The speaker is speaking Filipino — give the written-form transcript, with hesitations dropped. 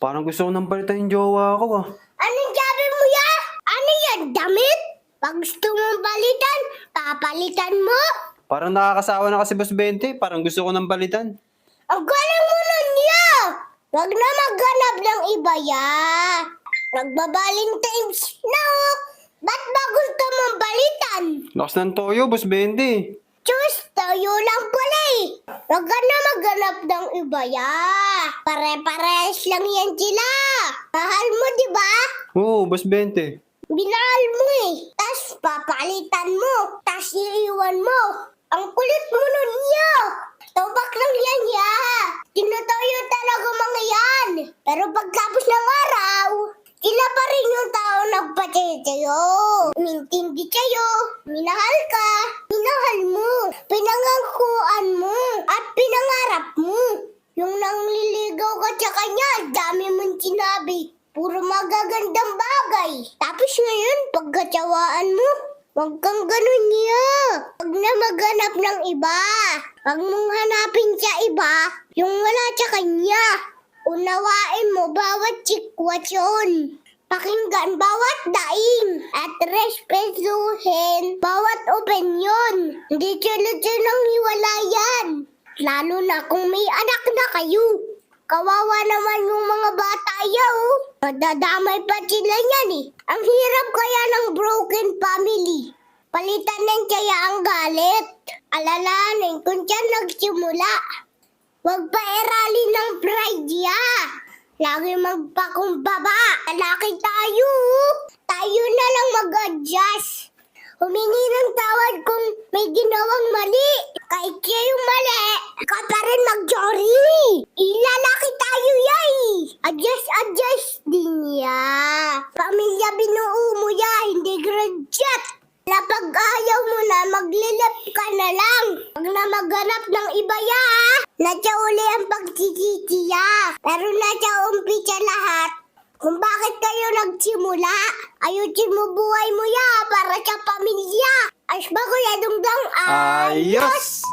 Parang gusto ko nang palitan yung jowa ko ah. Anong sabi mo yan? Ano yan, damit? Pag gusto mong palitan, papalitan mo? Parang nakakasawa na kasi Boss 20. Parang gusto ko nang palitan. Ang galing mo nun niya! Huwag na maghanap ng iba ya. Nagbabalintines na oh. Ba't ba gusto mong balitan? Lakas ng toyo, Boss 20. Diyos, tayo lang pala eh. Huwag ka na maghanap ng iba ya. Pare-parehas lang yan sila. Mahal mo, di ba? Oo, Boss 20. Binahal mo eh. Tas papalitan mo. Tas iiwan mo. Ang kulit mo nun niya. Tobak lang yan ya. Tinutoyo talaga mga yan. Pero pagkapos ng araw, sila pa rin yung tao nagpatay sa'yo. Umintindi sa'yo. Minahal ka. Minahal mo. Pinangangkuan mo. At pinangarap mo. Yung nangliligaw ka sa kanya, dami mong sinabi. Puro magagandang bagay. Tapos ngayon, pagkatsawaan mo, huwag kang ganun niya. Huwag na maghanap ng iba. Huwag mong hanapin sa iba yung wala sa kanya. Unawain mo bawat sitwasyon. Pakinggan bawat daing. At respetuhin bawat opinyon. Hindi sunod-sunod hiwalayan. Lalo na kung may anak na kayo. Kawawa naman yung mga bata yaw. Madadamay pa sila yan eh. Ang hirap kaya ng broken family. Palitan ng kaya ang galit. Alalahanin kung siya nagsimula. Huwag pa eralin ng pride ya. Lagi magpakumbaba. Lalaki tayo. Tayo na lang mag-adjust. Humingi ng tawad kung may ginawang mali. Kahit siya yung mali, ka pa rin mag-sorry. Ilalaki tayo yay. Adjust din ya. Pamilya binuo mo ya, hindi graduate. Kapag ayaw mo na, maglilip ka na lang. Huwag na maghanap ng iba ya. Nadya uli ang pagsisisi ya. Pero nadya umpisa lahat. Kung bakit kayo nagsimula, ayusin mo buhay mo ya para sa pamilya. Ayos ba Kuya Dungdong? Ayos!